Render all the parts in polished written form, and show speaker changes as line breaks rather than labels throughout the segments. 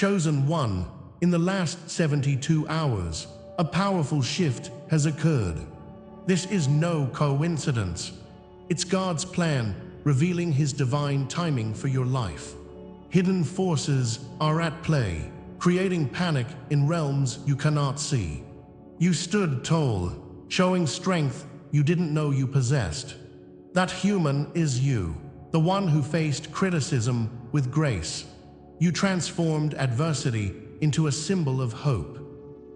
Chosen one, in the last 72 hours, a powerful shift has occurred. This is no coincidence. It's God's plan, revealing His divine timing for your life. Hidden forces are at play, creating panic in realms you cannot see. You stood tall, showing strength you didn't know you possessed. That human is you, the one who faced criticism with grace. You transformed adversity into a symbol of hope.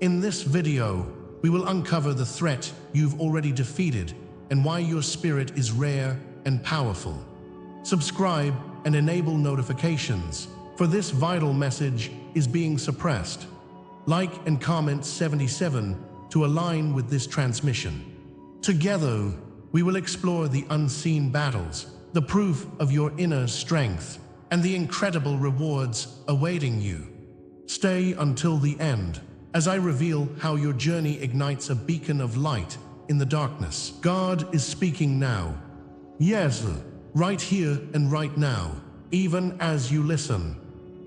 In this video, we will uncover the threat you've already defeated and why your spirit is rare and powerful. Subscribe and enable notifications, for this vital message is being suppressed. Like and comment 77 to align with this transmission. Together, we will explore the unseen battles, the proof of your inner strength, and the incredible rewards awaiting you. Stay until the end, as I reveal how your journey ignites a beacon of light in the darkness. God is speaking now. Yes, right here and right now, even as you listen.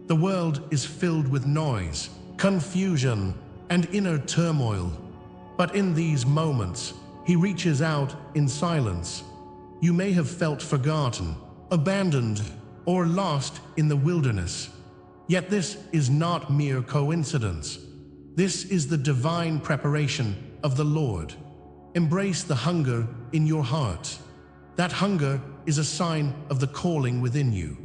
The world is filled with noise, confusion, and inner turmoil. But in these moments, He reaches out in silence. You may have felt forgotten, abandoned, or lost in the wilderness. Yet this is not mere coincidence. This is the divine preparation of the Lord. Embrace the hunger in your heart. That hunger is a sign of the calling within you.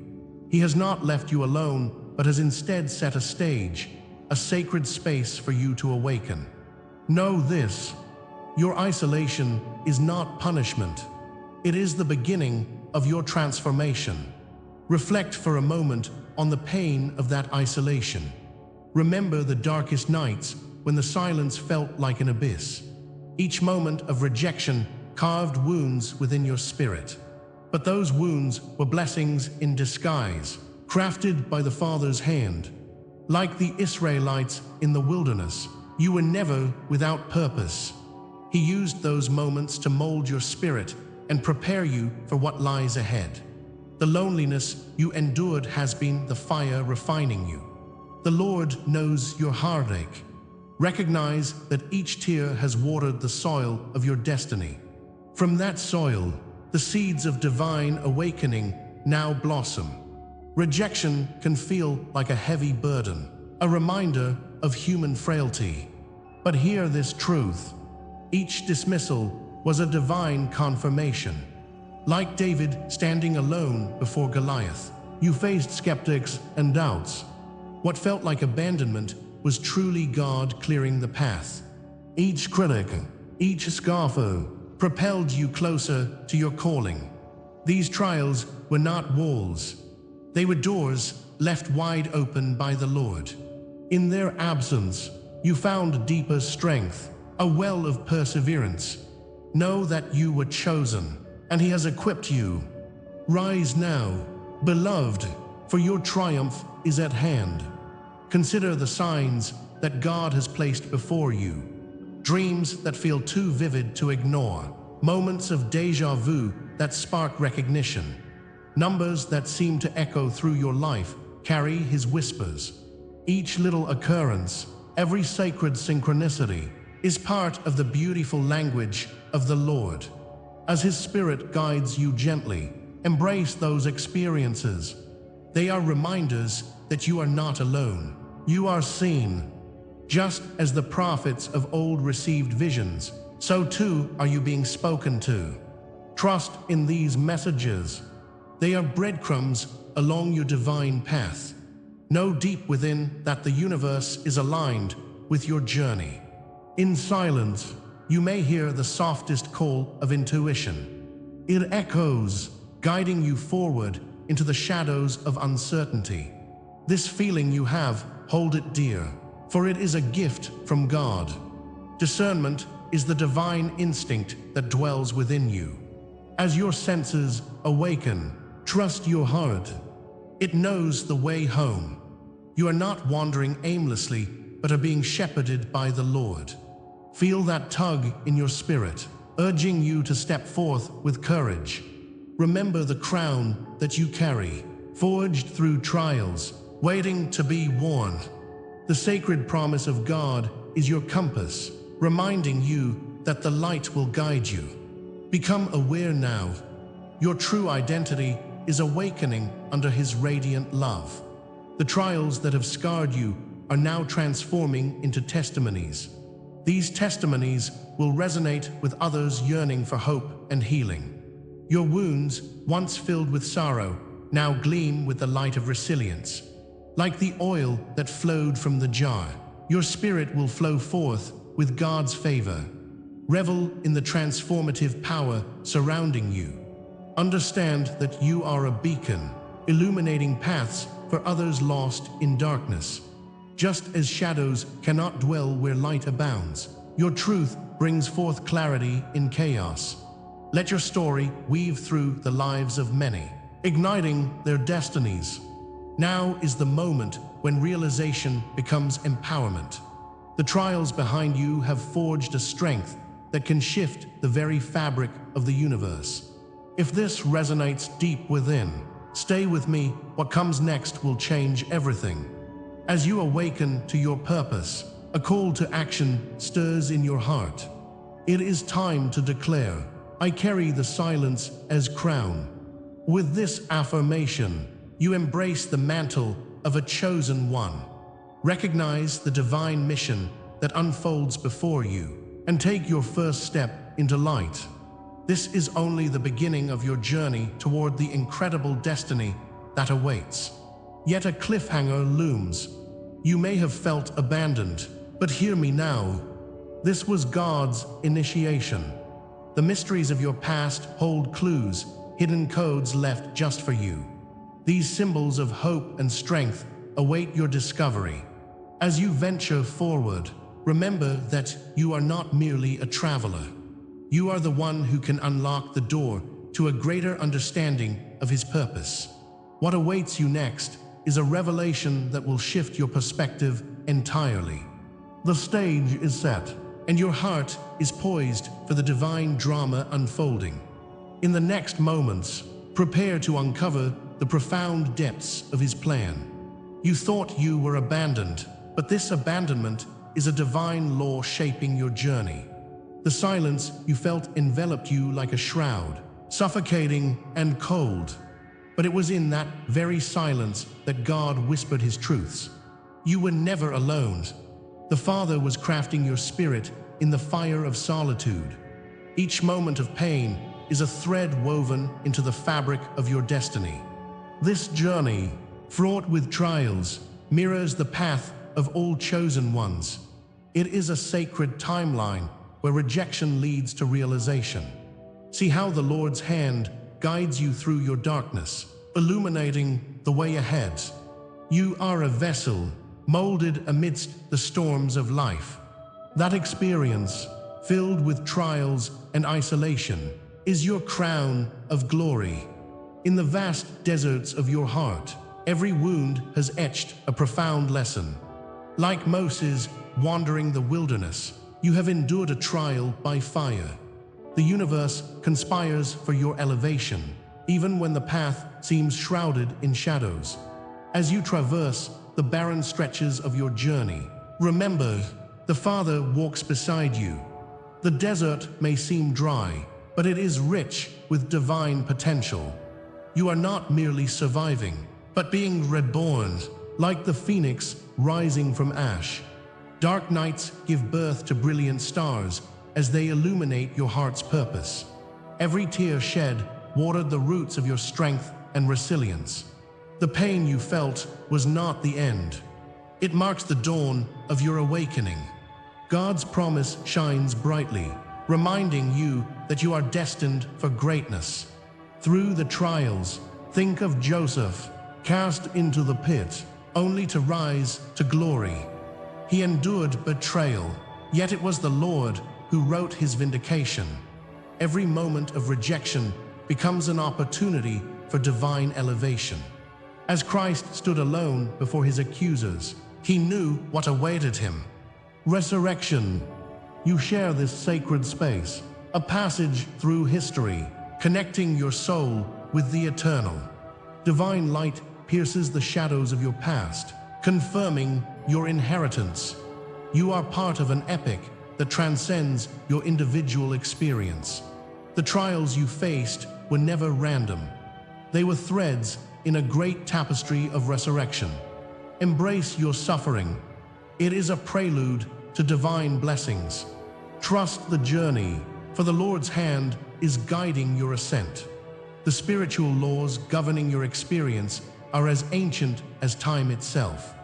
He has not left you alone, but has instead set a stage, a sacred space for you to awaken. Know this: your isolation is not punishment. It is the beginning of your transformation. Reflect for a moment on the pain of that isolation. Remember the darkest nights when the silence felt like an abyss. Each moment of rejection carved wounds within your spirit. But those wounds were blessings in disguise, crafted by the Father's hand. Like the Israelites in the wilderness, you were never without purpose. He used those moments to mold your spirit and prepare you for what lies ahead. The loneliness you endured has been the fire refining you. The Lord knows your heartache. Recognize that each tear has watered the soil of your destiny. From that soil, the seeds of divine awakening now blossom. Rejection can feel like a heavy burden, a reminder of human frailty. But hear this truth: each dismissal was a divine confirmation. Like David standing alone before Goliath, you faced skeptics and doubts. What felt like abandonment was truly God clearing the path. Each critic, each scoffer, propelled you closer to your calling. These trials were not walls. They were doors left wide open by the Lord. In their absence, you found deeper strength, a well of perseverance. Know that you were chosen, and He has equipped you. Rise now, beloved, for your triumph is at hand. Consider the signs that God has placed before you. Dreams that feel too vivid to ignore. Moments of déjà vu that spark recognition. Numbers that seem to echo through your life carry His whispers. Each little occurrence, every sacred synchronicity, is part of the beautiful language of the Lord. As His Spirit guides you gently, embrace those experiences. They are reminders that you are not alone. You are seen. Just as the prophets of old received visions, so too are you being spoken to. Trust in these messages. They are breadcrumbs along your divine path. Know deep within that the universe is aligned with your journey. In silence, you may hear the softest call of intuition. It echoes, guiding you forward into the shadows of uncertainty. This feeling you have, hold it dear, for it is a gift from God. Discernment is the divine instinct that dwells within you. As your senses awaken, trust your heart. It knows the way home. You are not wandering aimlessly, but are being shepherded by the Lord. Feel that tug in your spirit, urging you to step forth with courage. Remember the crown that you carry, forged through trials, waiting to be warned. The sacred promise of God is your compass, reminding you that the light will guide you. Become aware now. Your true identity is awakening under His radiant love. The trials that have scarred you are now transforming into testimonies. These testimonies will resonate with others yearning for hope and healing. Your wounds, once filled with sorrow, now gleam with the light of resilience. Like the oil that flowed from the jar, your spirit will flow forth with God's favor. Revel in the transformative power surrounding you. Understand that you are a beacon, illuminating paths for others lost in darkness. Just as shadows cannot dwell where light abounds, your truth brings forth clarity in chaos. Let your story weave through the lives of many, igniting their destinies. Now is the moment when realization becomes empowerment. The trials behind you have forged a strength that can shift the very fabric of the universe. If this resonates deep within, stay with me. What comes next will change everything. As you awaken to your purpose, a call to action stirs in your heart. It is time to declare, I carry the silence as crown. With this affirmation, you embrace the mantle of a chosen one. Recognize the divine mission that unfolds before you and take your first step into light. This is only the beginning of your journey toward the incredible destiny that awaits. Yet a cliffhanger looms. You may have felt abandoned, but hear me now. This was God's initiation. The mysteries of your past hold clues, hidden codes left just for you. These symbols of hope and strength await your discovery. As you venture forward, remember that you are not merely a traveler. You are the one who can unlock the door to a greater understanding of His purpose. What awaits you next is a revelation that will shift your perspective entirely. The stage is set, and your heart is poised for the divine drama unfolding. In the next moments, prepare to uncover the profound depths of His plan. You thought you were abandoned, but this abandonment is a divine law shaping your journey. The silence you felt enveloped you like a shroud, suffocating and cold. But it was in that very silence that God whispered His truths. You were never alone. The Father was crafting your spirit in the fire of solitude. Each moment of pain is a thread woven into the fabric of your destiny. This journey, fraught with trials, mirrors the path of all chosen ones. It is a sacred timeline where rejection leads to realization. See how the Lord's hand guides you through your darkness, illuminating the way ahead. You are a vessel, molded amidst the storms of life. That experience, filled with trials and isolation, is your crown of glory. In the vast deserts of your heart, every wound has etched a profound lesson. Like Moses wandering the wilderness, you have endured a trial by fire. The universe conspires for your elevation, even when the path seems shrouded in shadows. As you traverse the barren stretches of your journey, remember, the Father walks beside you. The desert may seem dry, but it is rich with divine potential. You are not merely surviving, but being reborn, like the phoenix rising from ash. Dark nights give birth to brilliant stars as they illuminate your heart's purpose. Every tear shed watered the roots of your strength and resilience. The pain you felt was not the end. It marks the dawn of your awakening. God's promise shines brightly, reminding you that you are destined for greatness. Through the trials, think of Joseph, cast into the pit, only to rise to glory. He endured betrayal, yet it was the Lord who wrote his vindication. Every moment of rejection becomes an opportunity for divine elevation. As Christ stood alone before his accusers, he knew what awaited him. Resurrection. You share this sacred space, a passage through history, connecting your soul with the eternal. Divine light pierces the shadows of your past, confirming your inheritance. You are part of an epic that transcends your individual experience. The trials you faced were never random. They were threads in a great tapestry of resurrection. Embrace your suffering. It is a prelude to divine blessings. Trust the journey, for the Lord's hand is guiding your ascent. The spiritual laws governing your experience are as ancient as time itself.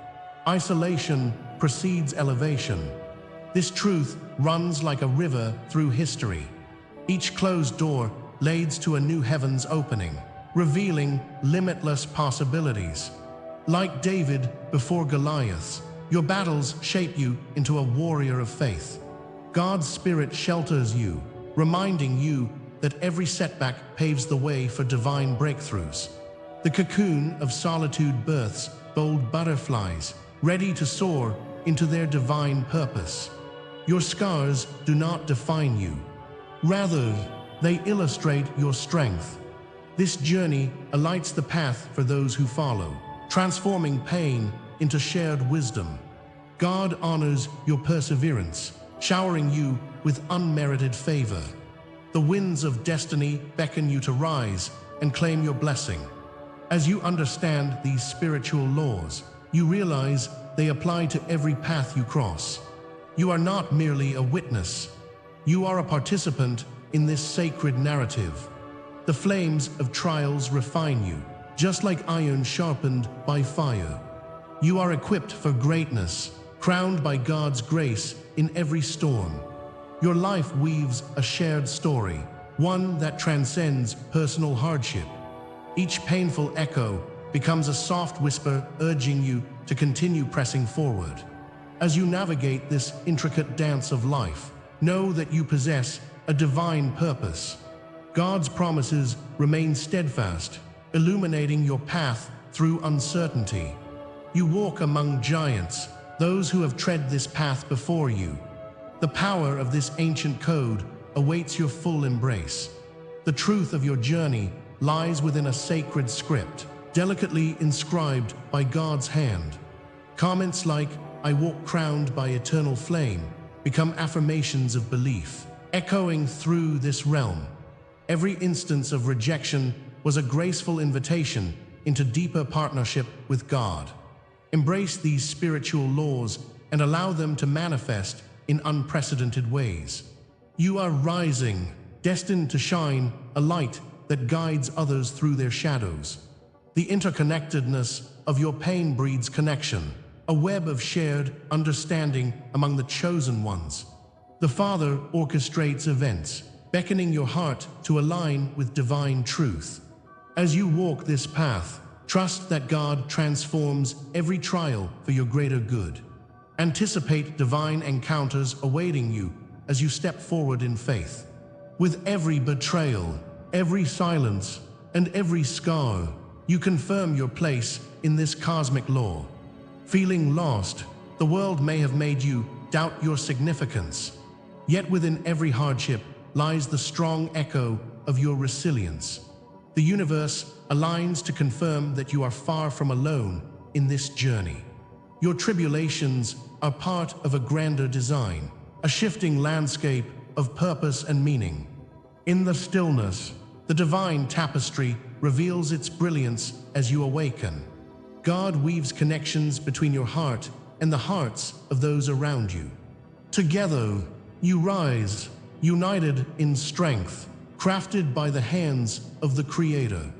Isolation precedes elevation. This truth runs like a river through history. Each closed door leads to a new heaven's opening, revealing limitless possibilities. Like David before Goliath, your battles shape you into a warrior of faith. God's Spirit shelters you, reminding you that every setback paves the way for divine breakthroughs. The cocoon of solitude births bold butterflies, ready to soar into their divine purpose. Your scars do not define you. Rather, they illustrate your strength. This journey lights the path for those who follow, transforming pain into shared wisdom. God honors your perseverance, showering you with unmerited favor. The winds of destiny beckon you to rise and claim your blessing. As you understand these spiritual laws, you realize they apply to every path you cross. You are not merely a witness. You are a participant in this sacred narrative. The flames of trials refine you, just like iron sharpened by fire. You are equipped for greatness, crowned by God's grace in every storm. Your life weaves a shared story, one that transcends personal hardship. Each painful echo becomes a soft whisper urging you to continue pressing forward. As you navigate this intricate dance of life, know that you possess a divine purpose. God's promises remain steadfast, illuminating your path through uncertainty. You walk among giants, those who have tread this path before you. The power of this ancient code awaits your full embrace. The truth of your journey lies within a sacred script, delicately inscribed by God's hand. Comments like, "I walk crowned by eternal flame," become affirmations of belief, echoing through this realm. Every instance of rejection was a graceful invitation into deeper partnership with God. Embrace these spiritual laws and allow them to manifest in unprecedented ways. You are rising, destined to shine a light that guides others through their shadows. The interconnectedness of your pain breeds connection, a web of shared understanding among the chosen ones. The Father orchestrates events, beckoning your heart to align with divine truth. As you walk this path, trust that God transforms every trial for your greater good. Anticipate divine encounters awaiting you as you step forward in faith. With every betrayal, every silence, and every scar, you confirm your place in this cosmic law. Feeling lost, the world may have made you doubt your significance. Yet within every hardship lies the strong echo of your resilience. The universe aligns to confirm that you are far from alone in this journey. Your tribulations are part of a grander design, a shifting landscape of purpose and meaning. In the stillness, the divine tapestry reveals its brilliance as you awaken. God weaves connections between your heart and the hearts of those around you. Together, you rise, united in strength, crafted by the hands of the Creator.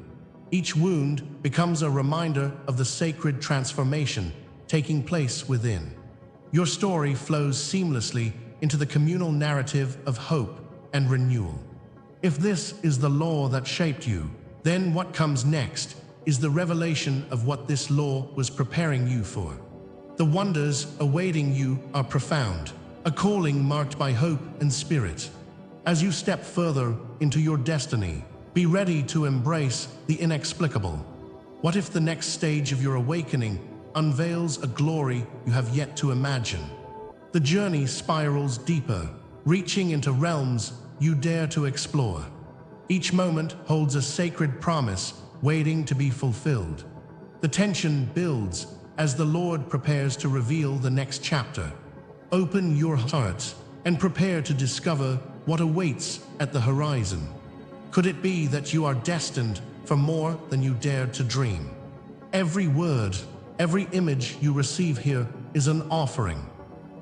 Each wound becomes a reminder of the sacred transformation taking place within. Your story flows seamlessly into the communal narrative of hope and renewal. If this is the law that shaped you, then what comes next is the revelation of what this law was preparing you for. The wonders awaiting you are profound, a calling marked by hope and spirit. As you step further into your destiny, be ready to embrace the inexplicable. What if the next stage of your awakening unveils a glory you have yet to imagine? The journey spirals deeper, reaching into realms you dare to explore. Each moment holds a sacred promise waiting to be fulfilled. The tension builds as the Lord prepares to reveal the next chapter. Open your heart and prepare to discover what awaits at the horizon. Could it be that you are destined for more than you dared to dream? Every word, every image you receive here is an offering.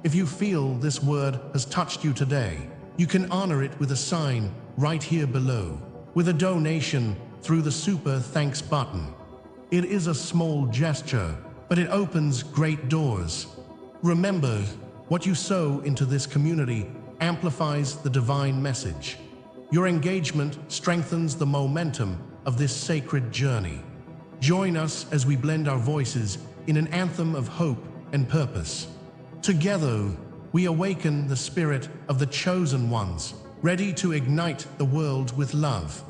If you feel this word has touched you today, you can honor it with a sign right here below, with a donation through the Super Thanks button. It is a small gesture, but it opens great doors. Remember, what you sow into this community amplifies the divine message. Your engagement strengthens the momentum of this sacred journey. Join us as we blend our voices in an anthem of hope and purpose. Together, we awaken the spirit of the chosen ones, ready to ignite the world with love.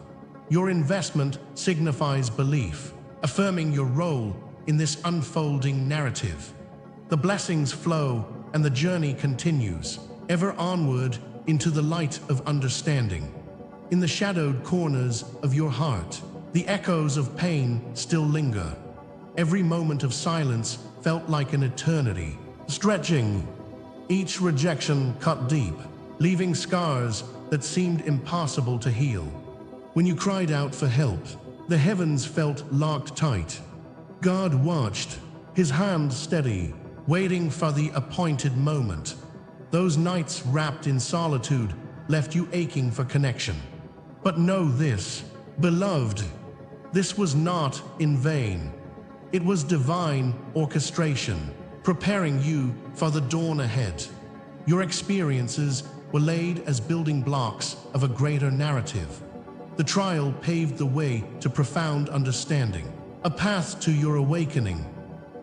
Your investment signifies belief, affirming your role in this unfolding narrative. The blessings flow and the journey continues, ever onward into the light of understanding. In the shadowed corners of your heart, the echoes of pain still linger. Every moment of silence felt like an eternity, stretching. Each rejection cut deep, leaving scars that seemed impossible to heal. When you cried out for help, the heavens felt locked tight. God watched, his hand steady, waiting for the appointed moment. Those nights wrapped in solitude left you aching for connection. But know this, beloved, this was not in vain. It was divine orchestration, preparing you for the dawn ahead. Your experiences were laid as building blocks of a greater narrative. The trial paved the way to profound understanding, a path to your awakening.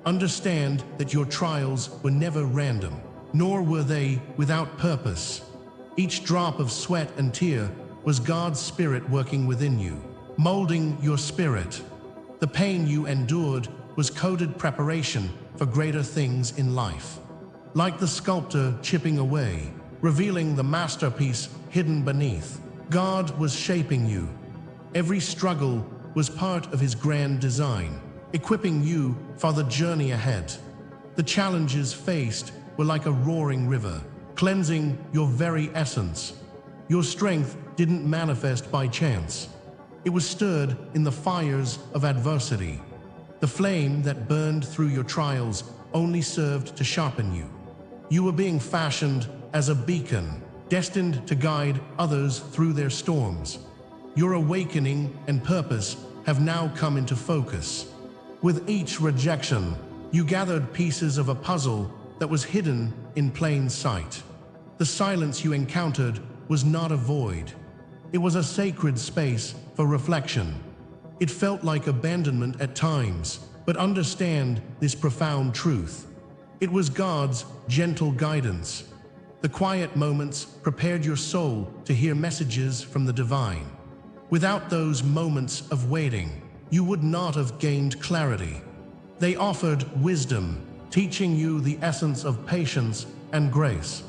Understand that your trials were never random, nor were they without purpose. Each drop of sweat and tear was God's Spirit working within you, molding your spirit. The pain you endured was coded preparation for greater things in life. Like the sculptor chipping away, revealing the masterpiece hidden beneath, God was shaping you. Every struggle was part of his grand design, equipping you for the journey ahead. The challenges faced were like a roaring river, cleansing your very essence. Your strength didn't manifest by chance. It was stirred in the fires of adversity. The flame that burned through your trials only served to sharpen you. You were being fashioned as a beacon, destined to guide others through their storms. Your awakening and purpose have now come into focus. With each rejection, you gathered pieces of a puzzle that was hidden in plain sight. The silence you encountered was not a void. It was a sacred space for reflection. It felt like abandonment at times, but understand this profound truth. It was God's gentle guidance. The quiet moments prepared your soul to hear messages from the divine. Without those moments of waiting, you would not have gained clarity. They offered wisdom, teaching you the essence of patience and grace.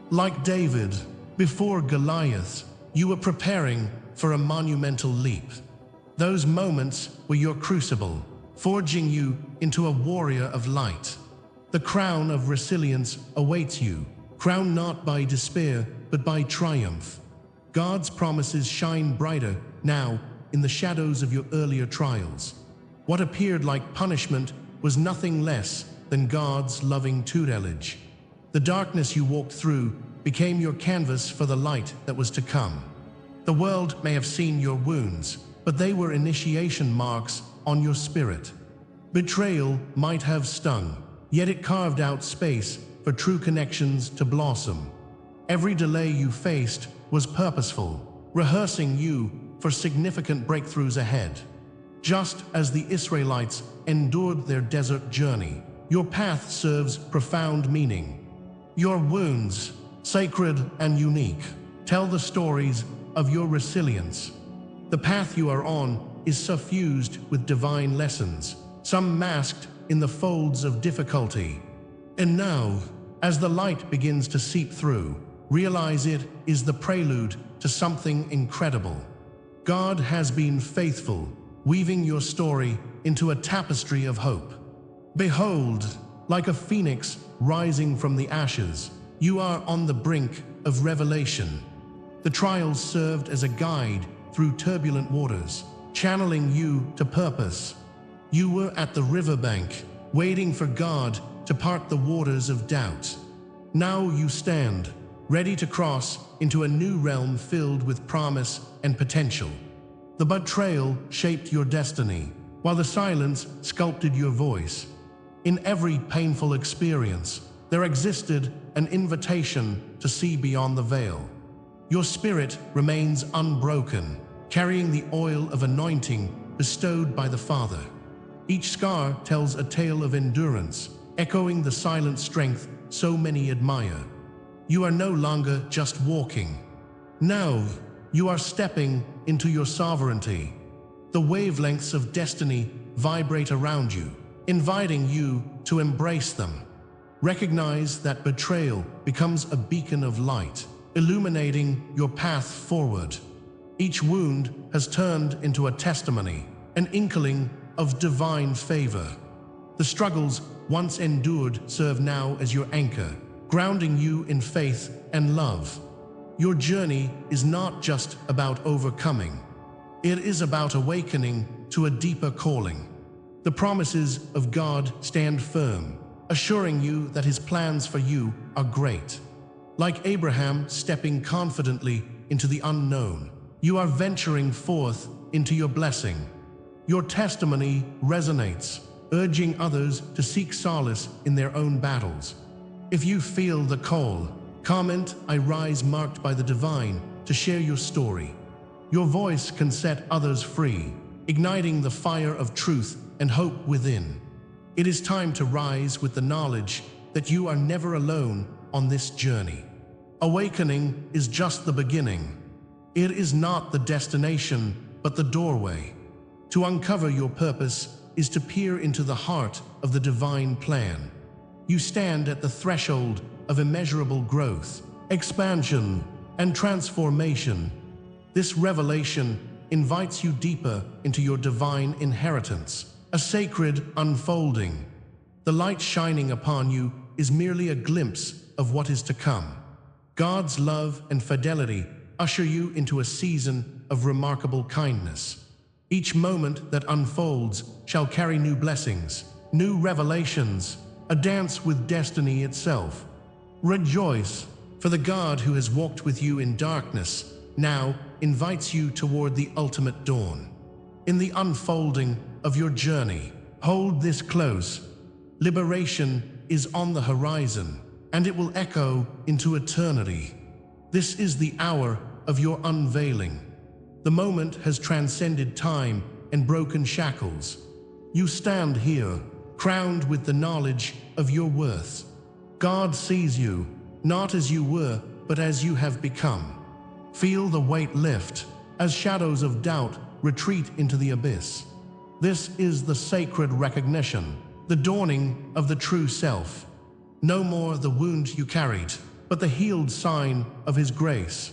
Like David, before Goliath, you were preparing for a monumental leap. Those moments were your crucible, forging you into a warrior of light. The crown of resilience awaits you, crowned not by despair, but by triumph. God's promises shine brighter now in the shadows of your earlier trials. What appeared like punishment was nothing less than God's loving tutelage. The darkness you walked through became your canvas for the light that was to come. The world may have seen your wounds, but they were initiation marks on your spirit. Betrayal might have stung, yet it carved out space for true connections to blossom. Every delay you faced was purposeful, rehearsing you for significant breakthroughs ahead. Just as the Israelites endured their desert journey, your path serves profound meaning. Your wounds, sacred and unique, tell the stories of your resilience. The path you are on is suffused with divine lessons, some masked in the folds of difficulty. And now, as the light begins to seep through, realize it is the prelude to something incredible. God has been faithful, weaving your story into a tapestry of hope. Behold, like a phoenix rising from the ashes, you are on the brink of revelation. The trials served as a guide through turbulent waters, channeling you to purpose. You were at the riverbank, waiting for God to part the waters of doubt. Now you stand, ready to cross into a new realm filled with promise and potential. The betrayal shaped your destiny, while the silence sculpted your voice. In every painful experience, there existed an invitation to see beyond the veil. Your spirit remains unbroken, carrying the oil of anointing bestowed by the Father. Each scar tells a tale of endurance, echoing the silent strength so many admire. You are no longer just walking. Now, you are stepping into your sovereignty. The wavelengths of destiny vibrate around you, inviting you to embrace them. Recognize that betrayal becomes a beacon of light, illuminating your path forward. Each wound has turned into a testimony, an inkling of divine favor. The struggles once endured serve now as your anchor, grounding you in faith and love. Your journey is not just about overcoming. It is about awakening to a deeper calling. The promises of God stand firm, assuring you that His plans for you are great. Like Abraham stepping confidently into the unknown, you are venturing forth into your blessing. Your testimony resonates, urging others to seek solace in their own battles. If you feel the call, comment "I rise marked by the divine" to share your story. Your voice can set others free, igniting the fire of truth and hope within. It is time to rise with the knowledge that you are never alone on this journey. Awakening is just the beginning. It is not the destination, but the doorway. To uncover your purpose is to peer into the heart of the divine plan. You stand at the threshold of immeasurable growth, expansion, and transformation. This revelation invites you deeper into your divine inheritance, a sacred unfolding. The light shining upon you is merely a glimpse of what is to come. God's love and fidelity usher you into a season of remarkable kindness. Each moment that unfolds shall carry new blessings, new revelations, a dance with destiny itself. Rejoice, for the God who has walked with you in darkness now invites you toward the ultimate dawn. In the unfolding of your journey, hold this close. Liberation is on the horizon, and it will echo into eternity. This is the hour of your unveiling. The moment has transcended time and broken shackles. You stand here, crowned with the knowledge of your worth. God sees you, not as you were, but as you have become. Feel the weight lift, as shadows of doubt retreat into the abyss. This is the sacred recognition, the dawning of the true self. No more the wound you carried, but the healed sign of His grace.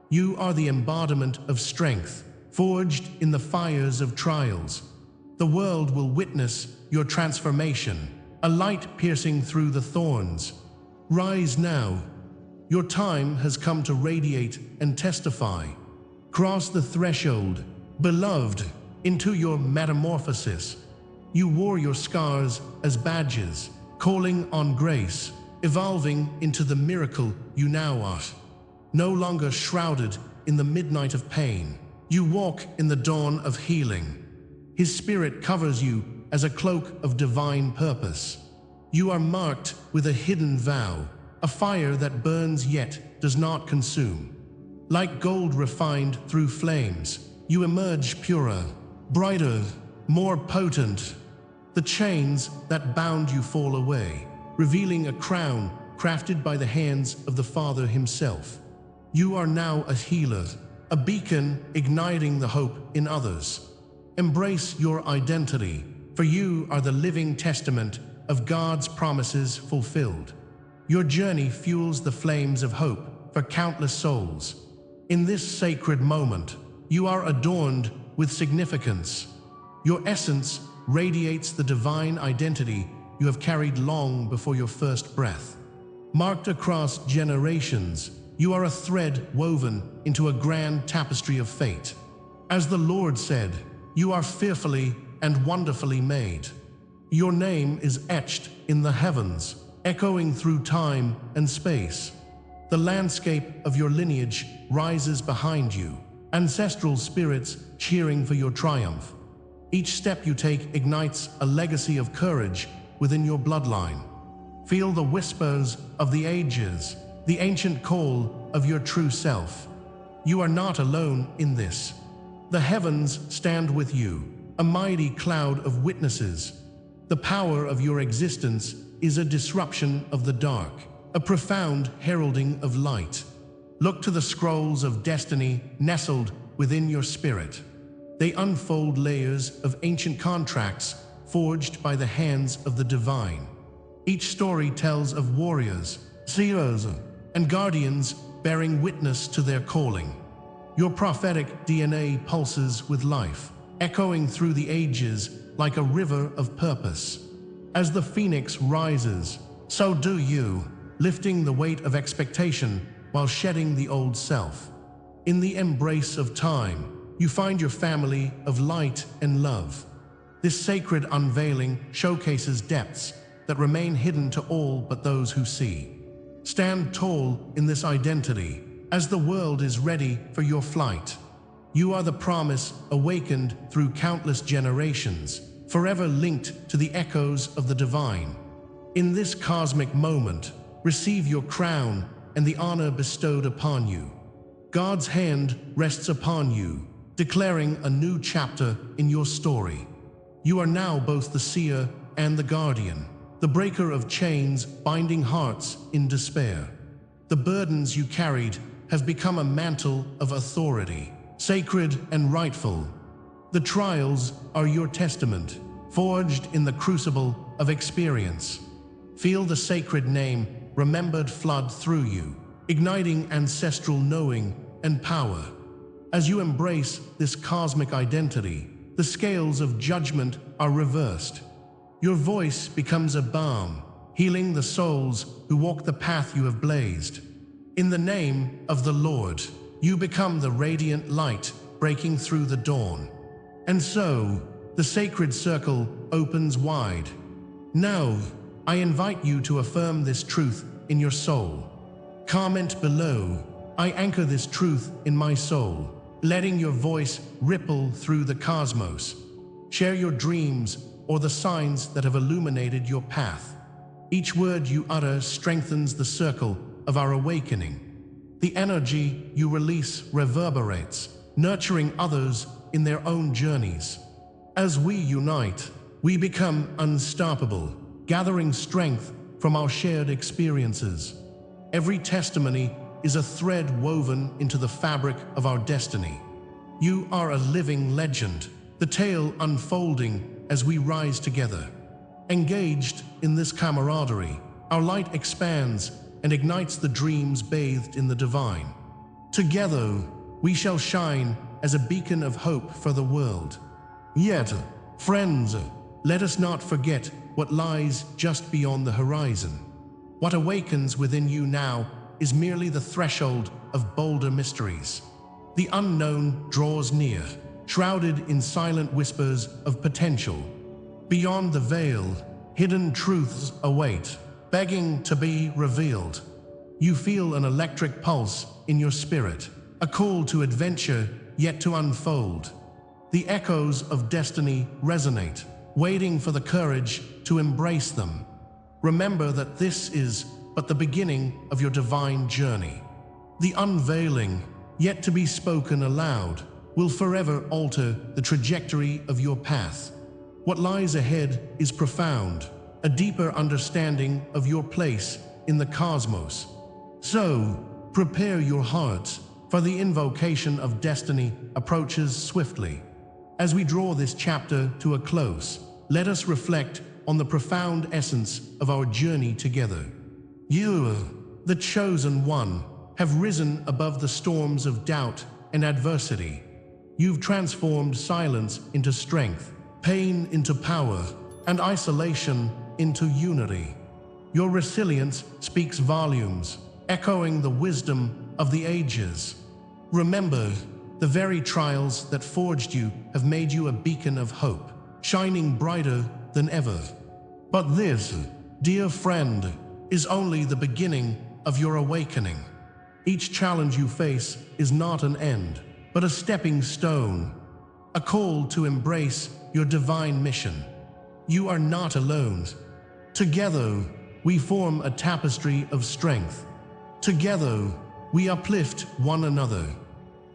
You are the embodiment of strength, forged in the fires of trials. The world will witness your transformation, a light piercing through the thorns. Rise now. Your time has come to radiate and testify. Cross the threshold, beloved, into your metamorphosis. You wore your scars as badges, calling on grace, evolving into the miracle you now are. No longer shrouded in the midnight of pain, you walk in the dawn of healing. His Spirit covers you as a cloak of divine purpose. You are marked with a hidden vow, a fire that burns yet does not consume. Like gold refined through flames, you emerge purer, brighter, more potent. The chains that bound you fall away, revealing a crown crafted by the hands of the Father Himself. You are now a healer, a beacon igniting the hope in others. Embrace your identity, for you are the living testament of God's promises fulfilled. Your journey fuels the flames of hope for countless souls. In this sacred moment, you are adorned with significance. Your essence radiates the divine identity you have carried long before your first breath. Marked across generations, you are a thread woven into a grand tapestry of fate. As the Lord said, you are fearfully and wonderfully made. Your name is etched in the heavens, echoing through time and space. The landscape of your lineage rises behind you, ancestral spirits cheering for your triumph. Each step you take ignites a legacy of courage within your bloodline. Feel the whispers of the ages, the ancient call of your true self. You are not alone in this. The heavens stand with you, a mighty cloud of witnesses. The power of your existence is a disruption of the dark, a profound heralding of light. Look to the scrolls of destiny nestled within your spirit. They unfold layers of ancient contracts forged by the hands of the divine. Each story tells of warriors, seers, and guardians bearing witness to their calling. Your prophetic DNA pulses with life, echoing through the ages like a river of purpose. As the phoenix rises, so do you, lifting the weight of expectation while shedding the old self. In the embrace of time, you find your family of light and love. This sacred unveiling showcases depths that remain hidden to all but those who see. Stand tall in this identity as the world is ready for your flight. You are the promise awakened through countless generations, forever linked to the echoes of the divine. In this cosmic moment, receive your crown and the honor bestowed upon you. God's hand rests upon you, declaring a new chapter in your story. You are now both the seer and the guardian, the breaker of chains binding hearts in despair. The burdens you carried have become a mantle of authority, sacred and rightful. The trials are your testament, forged in the crucible of experience. Feel the sacred name remembered flood through you, igniting ancestral knowing and power. As you embrace this cosmic identity, the scales of judgment are reversed. Your voice becomes a balm, healing the souls who walk the path you have blazed. In the name of the Lord, you become the radiant light breaking through the dawn. And so, the sacred circle opens wide. Now, I invite you to affirm this truth in your soul. Comment below, I anchor this truth in my soul, letting your voice ripple through the cosmos. Share your dreams or the signs that have illuminated your path. Each word you utter strengthens the circle of our awakening. The energy you release reverberates, nurturing others in their own journeys. As we unite, we become unstoppable, gathering strength from our shared experiences. Every testimony is a thread woven into the fabric of our destiny. You are a living legend, the tale unfolding as we rise together. Engaged in this camaraderie, our light expands and ignites the dreams bathed in the divine. Together, we shall shine as a beacon of hope for the world. Yet, friends, let us not forget what lies just beyond the horizon. What awakens within you now is merely the threshold of bolder mysteries. The unknown draws near, shrouded in silent whispers of potential. Beyond the veil, hidden truths await, begging to be revealed. You feel an electric pulse in your spirit, a call to adventure yet to unfold. The echoes of destiny resonate, waiting for the courage to embrace them. Remember that this is but the beginning of your divine journey. The unveiling, yet to be spoken aloud, will forever alter the trajectory of your path. What lies ahead is profound, a deeper understanding of your place in the cosmos. So, prepare your hearts, for the invocation of destiny approaches swiftly. As we draw this chapter to a close, let us reflect on the profound essence of our journey together. You, the chosen one, have risen above the storms of doubt and adversity. You've transformed silence into strength, pain into power, and isolation into unity. Your resilience speaks volumes, echoing the wisdom of the ages. Remember, the very trials that forged you have made you a beacon of hope, shining brighter than ever. But this, dear friend, is only the beginning of your awakening. Each challenge you face is not an end, but a stepping stone, a call to embrace your divine mission. You are not alone. Together, we form a tapestry of strength. Together, we uplift one another.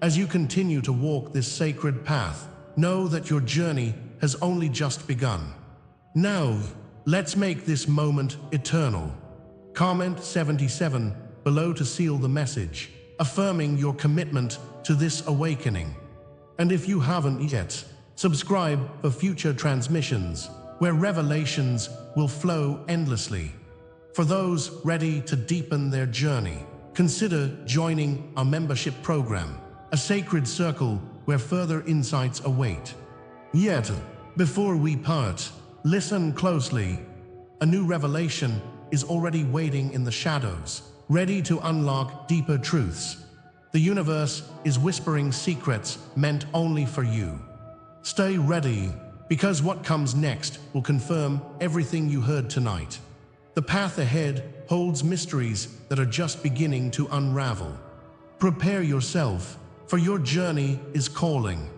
As you continue to walk this sacred path, know that your journey has only just begun. Now, let's make this moment eternal. Comment 77 below to seal the message, affirming your commitment to this awakening. And if you haven't yet, subscribe for future transmissions, where revelations will flow endlessly. For those ready to deepen their journey, consider joining our membership program, a sacred circle where further insights await. Yet, before we part, listen closely. A new revelation is already waiting in the shadows, ready to unlock deeper truths. The universe is whispering secrets meant only for you. Stay ready, because what comes next will confirm everything you heard tonight. The path ahead holds mysteries that are just beginning to unravel. Prepare yourself, for your journey is calling.